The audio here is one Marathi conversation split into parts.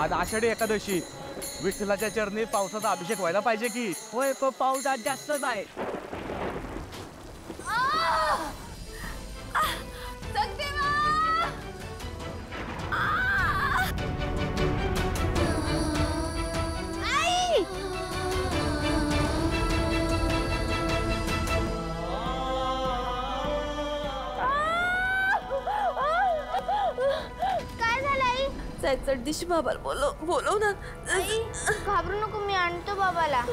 आज आषाढी एकादशी, विठ्ठलाच्या चरणी पावसाचा अभिषेक व्हायला पाहिजे की. होय पण पाऊस आज जास्तच आहे. काय झालं आई? जायचं दिश बाबाला बोलव ना. आई घाबरू नको, मी आणतो बाबाला.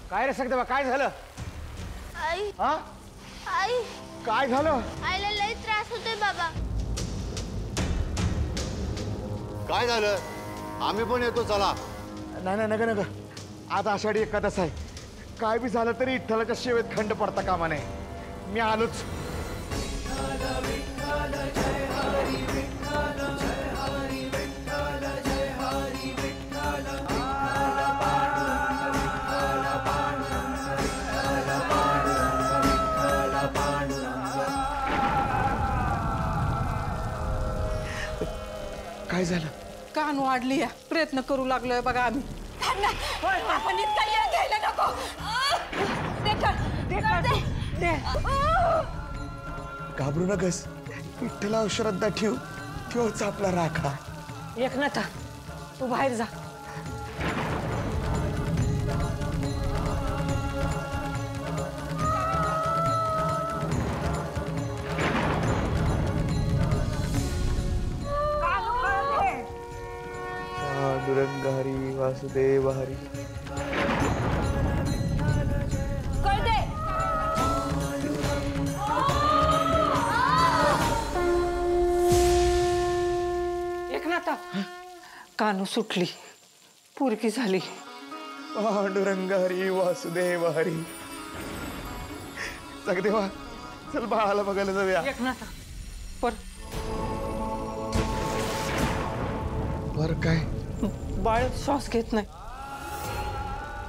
काय रे सगळं काय झालं? आई हा आई काय झालं? आईला लई त्रास होतोय बाबा. काय झालं? आम्ही पण येतो चला. नाही नाही नका नका, आज आषाढी एकादश आहे. काय बी झालं तरी विठ्ठलाच्या सेवेत खंड पडता कामा नये. मी आलोच. काय झालं? कान वाढली या प्रयत्न करू लागलोय बघा आम्ही. आपण इतका येळ घ्यायला नको. घाबरू नकस, विठ्ठला श्रद्धा ठेव, तोच आपला राखा. एकनाथा तू बाहेर जा. पांडुरंग हरी वासुदेव हरी. एकनाथा कानू सुटली, पुरकी झाली. पांडुरंग हरी वासुदेव हरी. जगदेवा चल बाळाला बघायला जाऊया. एकनाथा बर काय? बाळ श्वास घेत नाही,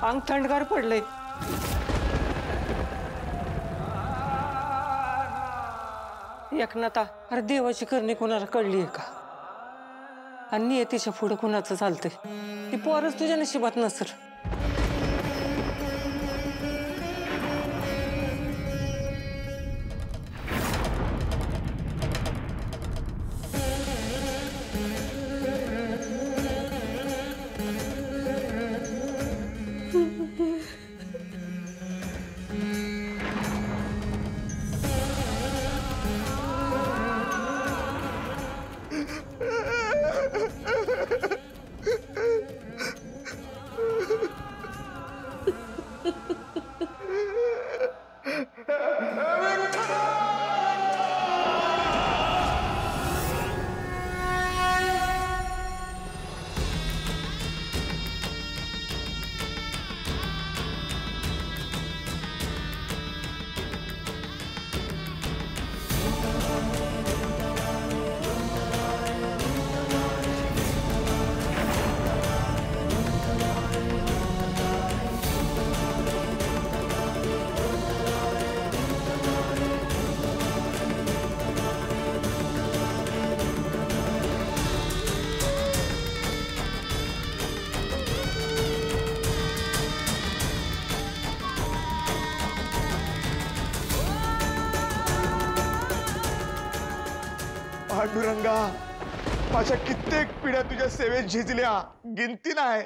अंग थंडगार पडलंय. एकनाथा अरे देवाची करणी कोणाला कळली आहे का? आणि नियतीच्या पुढं कुणाचं चालतंय? ती पोरच तुझ्या नशिबात नसेल. पांडुरंगा माझ्या कित्येक पिढ्या तुझ्या सेवेत झिजल्या, गिनती नाही.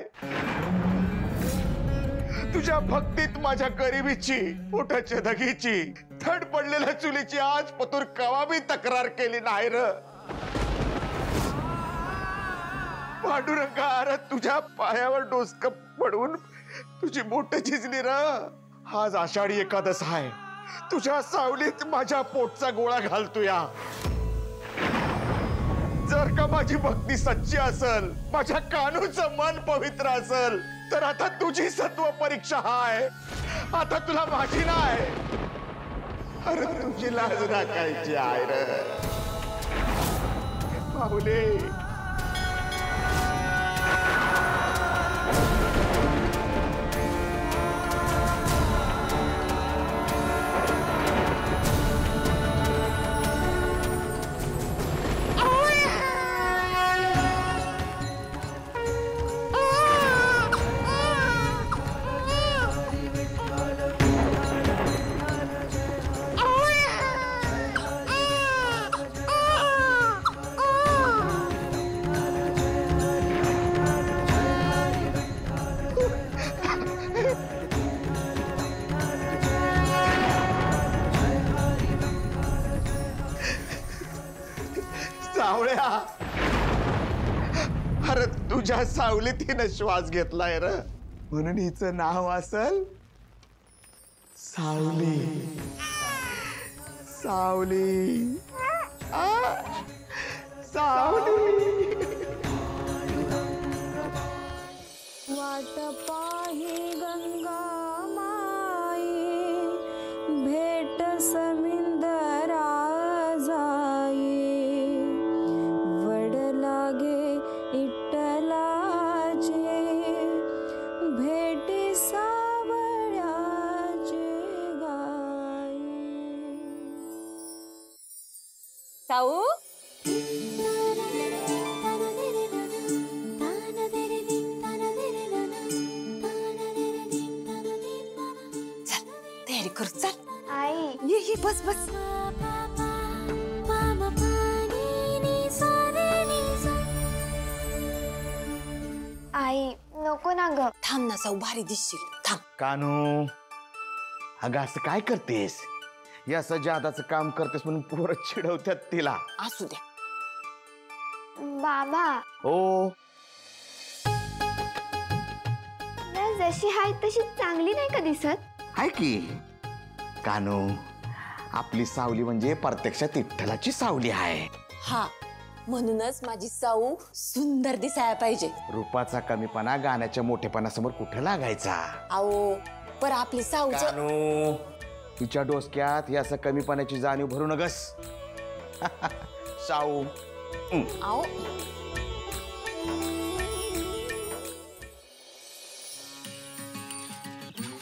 तुझ्या भक्तीत माझ्या गरिबीची, पोटाच्या धगीची, थंड पडलेल्या चुलीची आज पतूर कवा बी तक्रार केली नाही र. पांडुरंगा अरे तुझ्या पायावर डोसक पडून तुझी बोट झिजली र. आज आषाढी एकादश आहे, तुझ्या सावलीत माझ्या पोटचा गोळा घालतोया. जर का माझी भक्ती सच्ची असेल, माझ्या कानूचं मन पवित्र असेल, तर आता तुझी सत्व परीक्षा हाय. आता तुला माझी नाही. अरे तुझी लाज राखायची आहे रे माऊली. सावळ्या, अरे तुझ्या सावलीत हिनं श्वास घेतलाय र, म्हणून हिचं नाव असल सावली. सावली सावली. वाट पाही गंगा माई, भेट समिंदरा जाई, वड लागे इट्टलाचे, भेटी सावळ्याचे गाई. साऊ तयारी कर, चल. आई ये बस बस. आई नको ना ग. थांब ना साऊ, भारी दिसशील, थांब. कानू, अगं असं काय करतेस? हे असं जादाचं काम करतेस म्हणून पोरं चिडवतात तिला. असू द्या. बाबा हो, जशी हाय तशी चांगली नाही का दिसत? आहे की. कानू, आपली सावली म्हणजे प्रत्यक्षात विठ्ठलाची सावली आहे. हा, म्हणूनच माझी साऊ सुंदर दिसायला पाहिजे. रूपाचा कमीपणा गाण्याच्या मोठेपणासमोर कुठे लागायचा? आओ, पर आपली साऊच. कानू, तिच्या डोसक्यात हे असं कमीपणाची जाणीव भरू नगस. साऊ. आओ,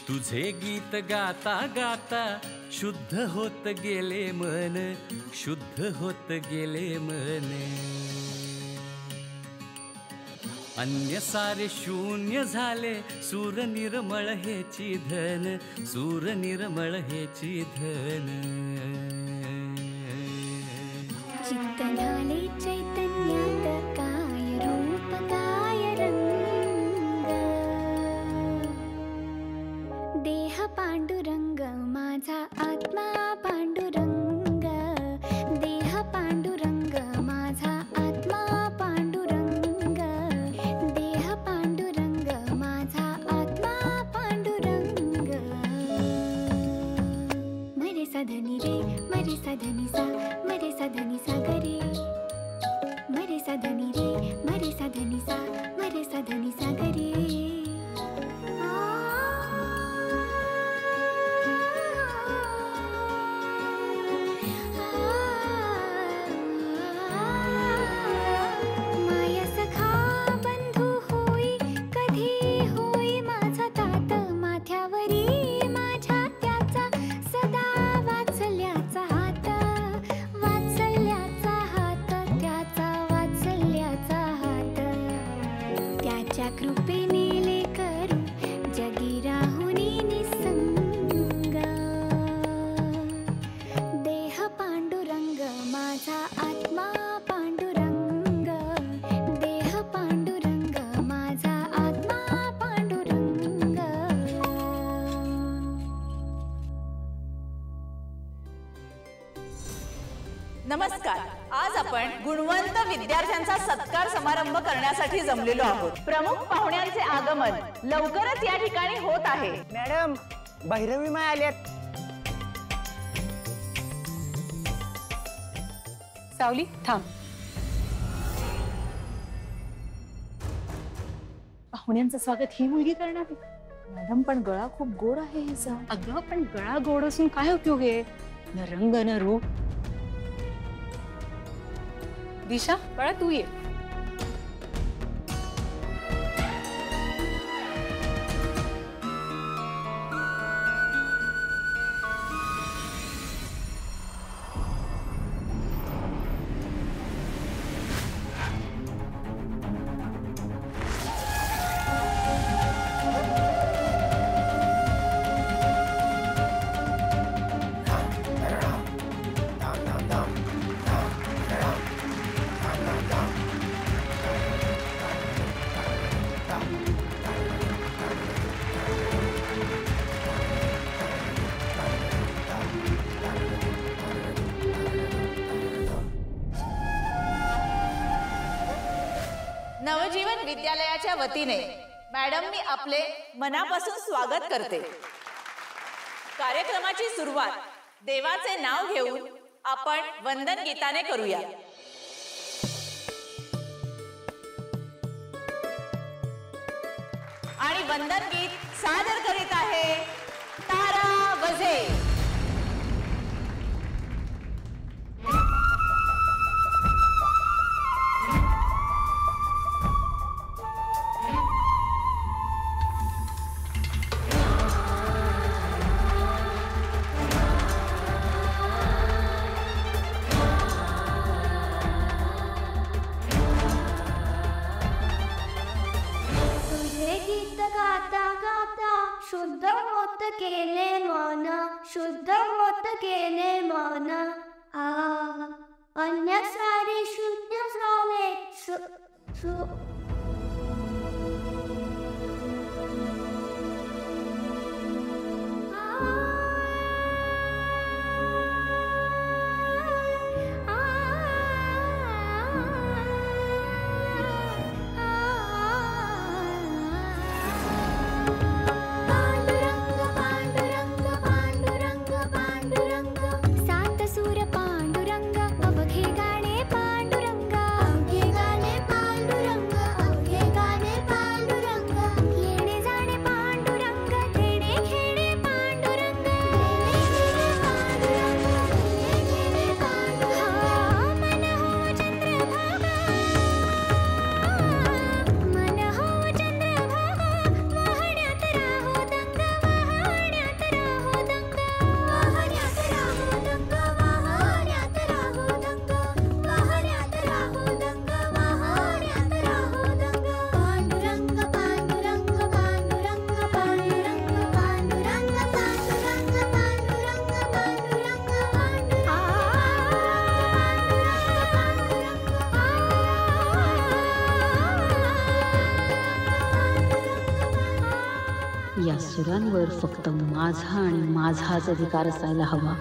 तुझे गीत गाता गाता शुद्ध होत गेले मन, शुद्ध होत गेले मन. अन्य सारे शून्य झाले, सूर निर्मळ हेची धन, सूर निर्मळ हेची धन. चित्त झाले चैतन्यात, काय रूप काय रंग, देह पांडुरंग माझा आत्मा पांडुरंग, देह पांडुरंग माझा आत्मा पांडुरंग, देह पांडुरंग माझा आत्मा पांडुरंग. मरे सधनी रे, मरे सधनी सा, मरे सधनी सा गरे, मरे सधनी रे, मरे सधनी सा, मरे सधनी सा गरे. माया सखा बंधू होई, कधी होई माझा तात, माथ्यावरी माझ्या त्याचा सदा वात्सल्याचा हात, वात्सल्याचा हात, त्याचा वात्सल्याचा हात. त्याच्या कृपेने लेकरू जगी राहुनी निसंग, देह पांडुरंग माझा आत्मा पांडुरंग, देह पांडुरंग माझा आत्मा पांडुरंग. नमस्कार. आज आपण गुणवंत विद्यार्थ्यांचा सत्कार समारंभ करण्यासाठी जमलेलो आहोत. प्रमुख पाहुण्यांचे आगमन लवकरच या ठिकाणी होत आहे. मॅडम, भैरवी माय आल्यात. सावली थांब. पाहुण्यांचं स्वागत ही मुलगी करणार आहे? मॅडम पण गळा खूप गोड आहे हिचा. अगं पण गळा गोड असून काय उपयोग आहे? न रंग न रूप. दिशा बाळा तू ये. नवजीवन विद्यालयाच्या वतीने मॅडम मी आपले मनापासून स्वागत करते. कार्यक्रमाची सुरुवात देवाचे नाव घेऊन आपण वंदन गीताने करूया. आणि वंदन गीत सादर करीत आहे तारा वझे. शुद्ध होत केले मन, शुद्ध होत केले मन. अन्य सारे शून्य झाले. या सुरांवर फक्त माझा आणि माझाच अधिकार असायला हवा.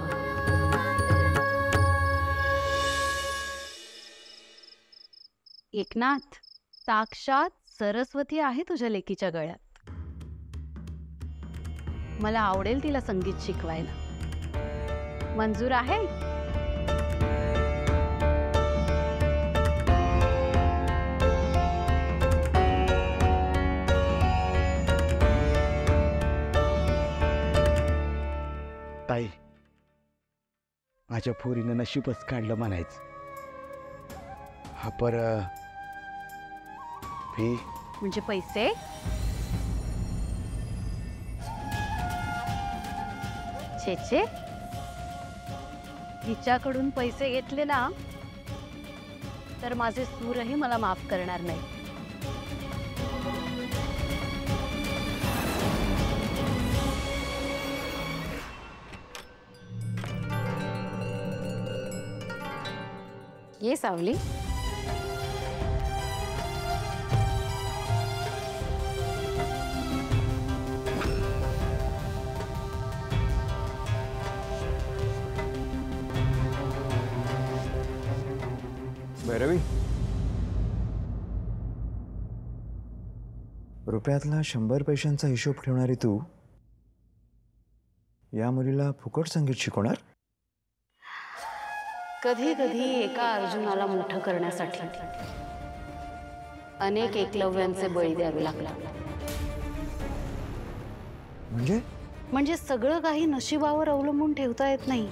एकनाथ, साक्षात सरस्वती आहे तुझ्या लेकीच्या गळ्यात. मला आवडेल तिला संगीत शिकवायला. मंजूर आहे? ताई, माझ्या पोरीनं नशीबच काढलं म्हणायचं. हा पर फी म्हणजे पैसे? छे छे, हिच्याकडून पैसे घेतले ना तर माझे सूरही मला माफ करणार नाही. ये सावली. भैरवी, रुपयातला 100 पैशांचा हिशोब ठेवणारी तू या मुलीला फुकट संगीत शिकवणार? कधी कधी एका अर्जुनाला मोठं करण्यासाठी अनेक एकलव्यांचे बळी द्यावे लागले. म्हणजे सगळं काही नशिबावर अवलंबून ठेवता येत नाही.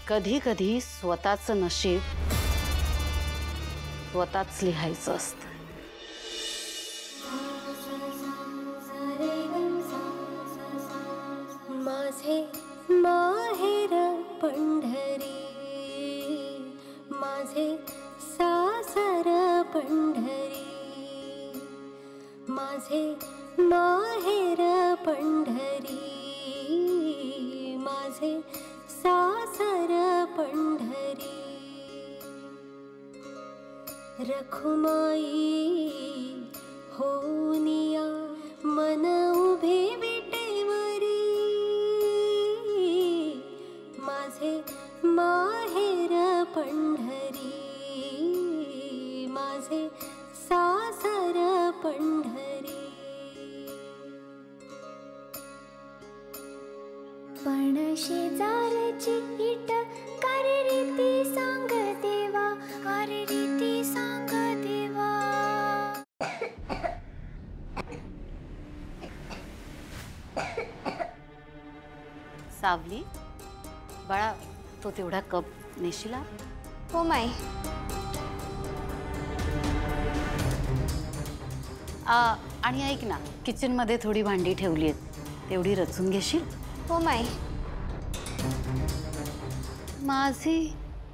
कधी कधी स्वतःचं नशीब स्वतःच लिहायचं असतं. माझे माहेर पंढरी, माझे सासर पंढरी, माझे माहेर पंढरी, माझे सासर पंढरी. रखुमाई होनिया मन उभे विटेवरी, माझे माहेर पंढरी, माझे सासर पंढरी. पण शेजारची इट कारी रीती सांग देवा, कारी रीती सांग देवा. सावली बाळा, तो तेवढा कप नेशिला? हो माई. आणि ऐक ना, किचन मध्ये थोडी भांडी ठेवली आहेत, तेवढी रचून घेशील? हो माई. माझे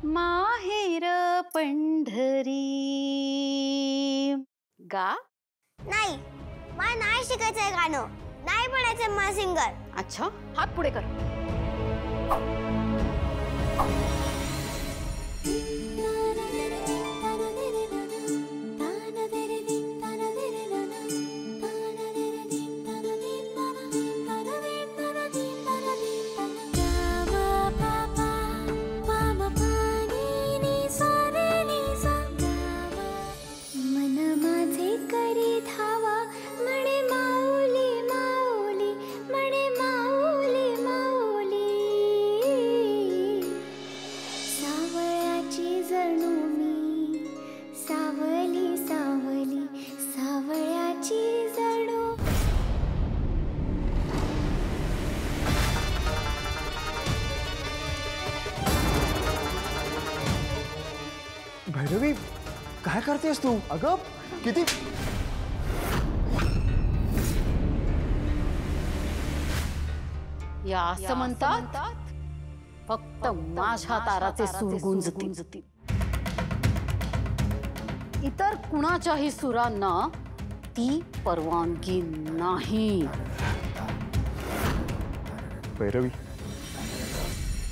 माहेर पंढरी गा. नाही, मला नाही शिकायचंय गाणं, नाही बनायचंय मला सिंगर. अच्छा, हात पुढे कर. भैरवी, काय करतेस तू? अगं किती या असं म्हणतात फक्त माझ्या ताराचे सूर गुंजतील, इतर कुणाच्याही सुरांना ती परवानगी नाही. भैरवी,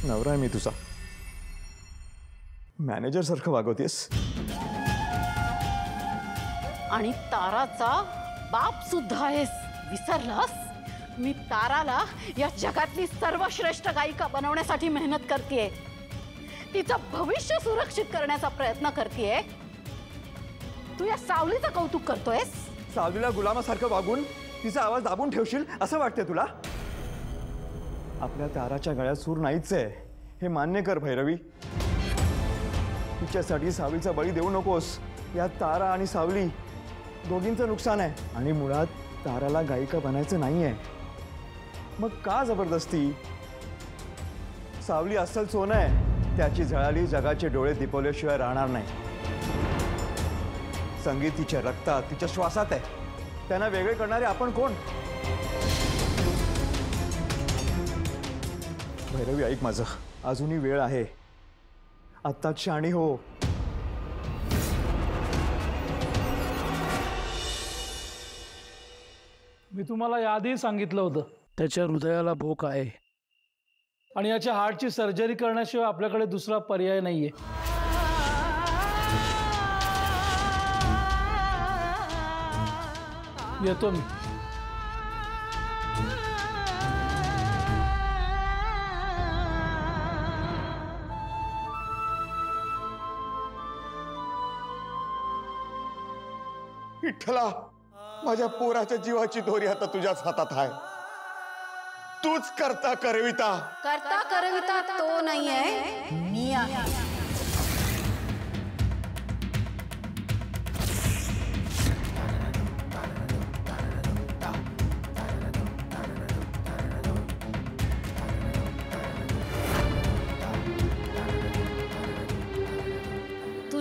नवरा आहे मी तुझा, मॅनेजर सारखं वागवतेस. आणि ताराचा बाप सुद्धा आहेस, विसरलास? मी ताराला या जगातली सर्वश्रेष्ठ गायिका बनवण्यासाठी मेहनत करतेय, तिचं भविष्य सुरक्षित करण्याचा प्रयत्न करतेय. तू या सावलीचं कौतुक करतोयस? सावलीला गुलामासारखं वागून तिचा आवाज दाबून ठेवशील असं वाटतंय तुला? आपल्या ताराच्या गळ्यात सूर नाहीच आहे, हे मान्य कर भैरवी. तिच्यासाठी सावलीचा बळी देऊ नकोस. यात तारा आणि सावली दोघींचं नुकसान आहे. आणि मुळात ताराला गायिका बनायचं नाहीये, मग का जबरदस्ती? सावली अस्सल सोनं आहे, त्याची झळाली जगाचे डोळे दिपवल्याशिवाय राहणार नाही. संगीत तिच्या रक्तात, तिच्या श्वासात आहे. त्यांना वेगळे करणारे आपण कोण? भैरवी, ऐक माझं, अजूनही वेळ आहे. आत्ताच शहाणी हो. मी तुम्हाला याआधी सांगितलं होतं, त्याच्या हृदयाला भोक आहे आणि याच्या हार्टची सर्जरी करण्याशिवाय आपल्याकडे दुसरा पर्याय नाहीये. येतो मी. विठ्ठला, माझ्या पोराच्या जीवाची दोरी आता तुझ्याच हातात आहे. तूच करता करविता. करता करविता तो नाही आहे, मी आहे.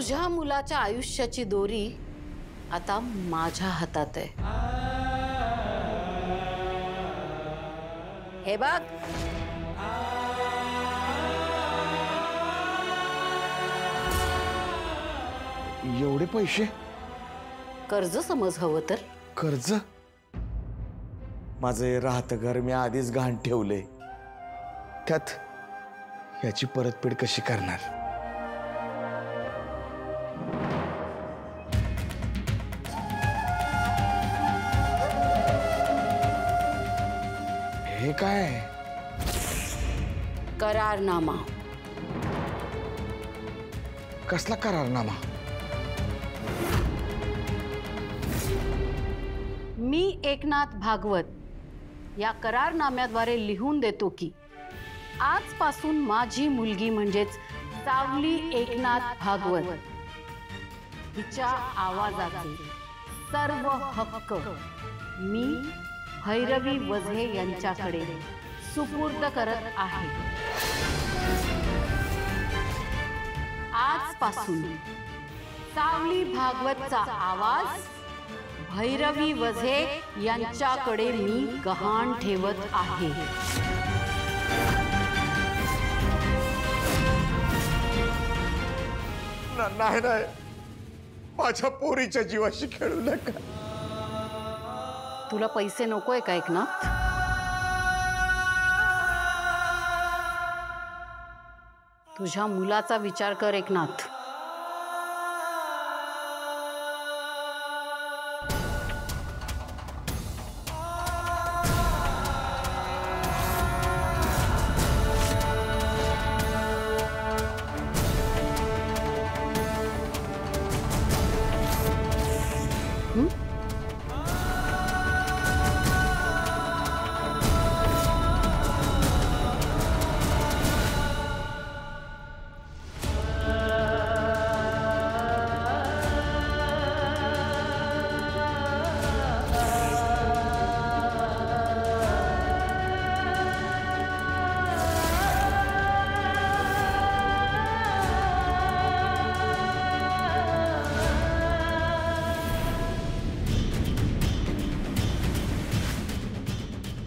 तुझ्या मुलाच्या आयुष्याची दोरी आता माझ्या हातात आहे. हे बघ, एवढे पैसे? कर्ज समज हवं तर. कर्ज? माझं राहतं घर मी आधीच गहाण ठेवलंय, त्यात याची परतफेड कशी करणार? हे काय? करारनामा. कसला करारनामा? मी एकनाथ भागवत या करारनाम्याद्वारे लिहून देतो की आजपासून माझी मुलगी म्हणजेच सावली एकनाथ भागवत हिच्या आवाजाचे सर्व हक्क मी भैरवी वझे यांच्याकडे सुपूर्द करत आहे. आजपासून सावली भागवतचा आवाज भैरवी वझे यांच्याकडे मी गहाण ठेवत आहे. नाही नाही, माझ्या पोरीच्या जीवाशी खेळू नका. तुला पैसे नकोय का एकनाथ? तुझ्या मुलाचा विचार कर एकनाथ.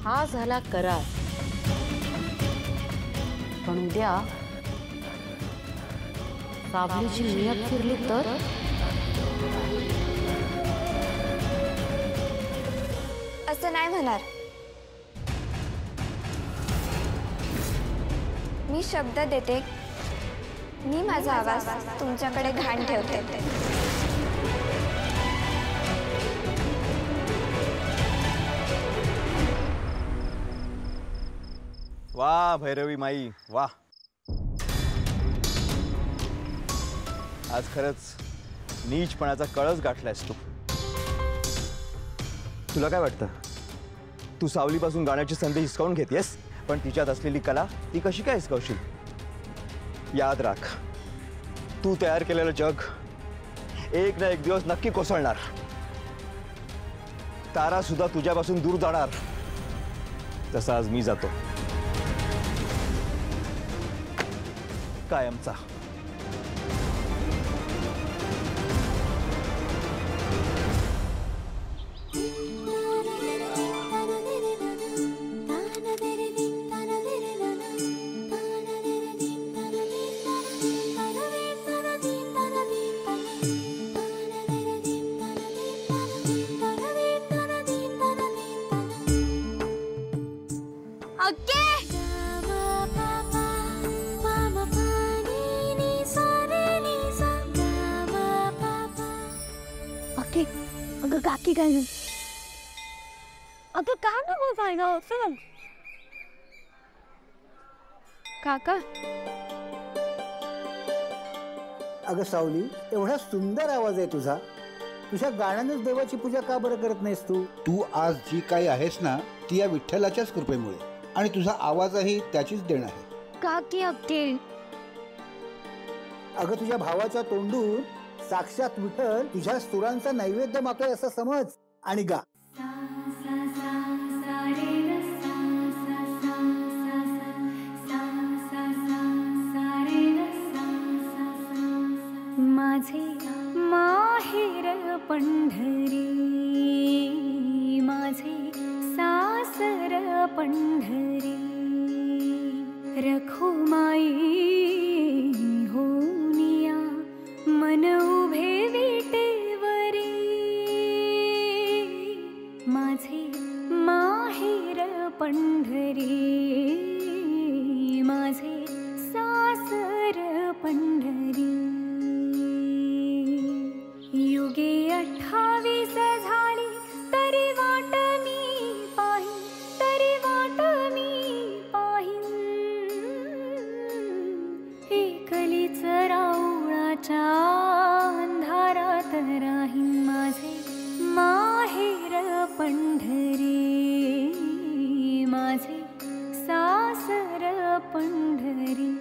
हा झाला करार. पण उद्या सावलीची नियत फिरली तर? असं नाही होणार. मी शब्द देते, मी माझा आवाज तुमच्याकडे गहाण ठेवते. वा भैरवी माई वा. आज खरंच नीचपणाचा कळस गाठलायस तू. तुला काय वाटतं, तू सावलीपासून गाण्याची संधी हिसकावून घेतेस, पण तिच्यात असलेली कला ती कशी काय हिसकावशील? याद राख, तू तयार केलेलं जग एक ना एक दिवस नक्की कोसळणार. तारा सुद्धा तुझ्यापासून दूर जाणार, तसा आज मी जातो कायमचा. अगं काकी काय नाही. अगं का नको जायला असं? काका अगं सावली, एवढा सुंदर आवाज आहे तुझा. तुझ्या गाण्यानेच देवाची पूजा का बरं करत नाहीस तू? तू आज जी काही आहेस ना, ती या विठ्ठलाच्याच कृपेमुळे, आणि तुझा आवाजही त्याचीच देण आहे. काकी अक्के, अगं तुझ्या भावाच्या तोंडून साक्षात विठ्ठल तुझ्या सुरांचा नैवेद्य मागतोय असं समज आणि गा. मा माझे माहेर पंढरी, माझे सासर पंढरी, रखुमाई होनिया मन उभे विटेवरी, माझे माहेर पंढरी, माझे सासर पंढरी. युगे 28 झाली तरी वाट मी पाहि, तरी वाट मी पाहि, एकलीच राऊळाच्या अंधारात राहीन. माझे माहेर पंढरी, माझे सासर पंढरी.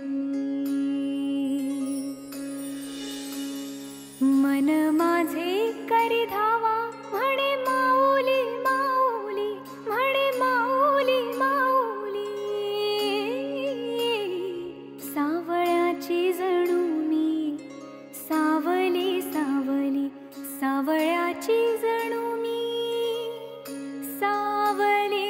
मन माझे करी धावा म्हणे माऊली माऊली, म्हणे माऊली माऊली, सावळ्याची जणू मी सावली सावली, सावळ्याची जणू मी सावली.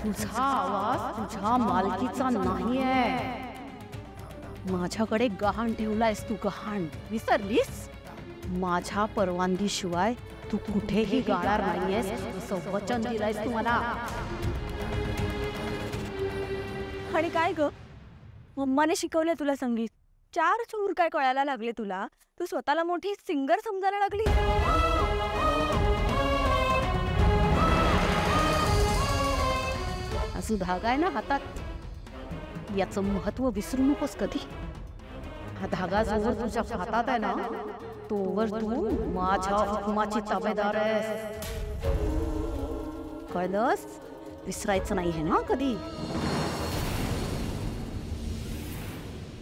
तुझा आवाज तुझ्या मालकीचा नाहीये. माझ्याकडे गहाण ठेवलायस तू, गहाण विसरलीस? माझ्या परवानगी शिवाय तू कुठेही गाणार नाहीयेस असं वचन दिलंयस तू मला. आणि काय ग, मम्माने शिकवलंय तुला संगीत? 4 सूर काय कळायला लागले तुला? तू स्वतःला मोठी सिंगर समजायला लागली. असं धागा आहे ना हातात, याचं महत्व विसरू नकोस कधी. हा धागा जोवर तुझ्या हातात आहे ना, तोवर तू माझ्या हुकुमाची ताबेदार आहेस. कळलंस? विसरायचं नाही है ना कधी.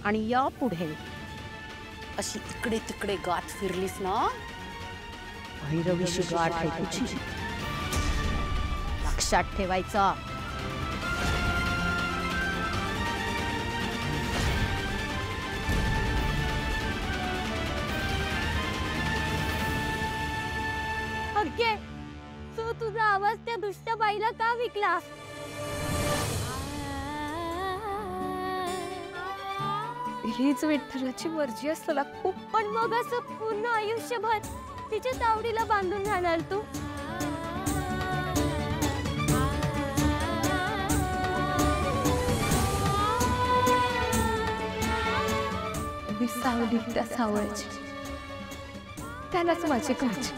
आणि या पुढे अशी इकडे तिकडे गाठ फिरलीस ना, भैरवीशी गाठ आहे तुझी, लक्षात ठेवायचा. तू तुझा आवाज त्या दुष्ट बाईला का विकला? हीच विठ्ठलाची मर्जी असला खूप. पण मग असं पूर्ण आयुष्यभर तिच्या तावडीला बांधून राहणार तू? सावली त्या सावळ्याची, त्यालाच माझी काळजी.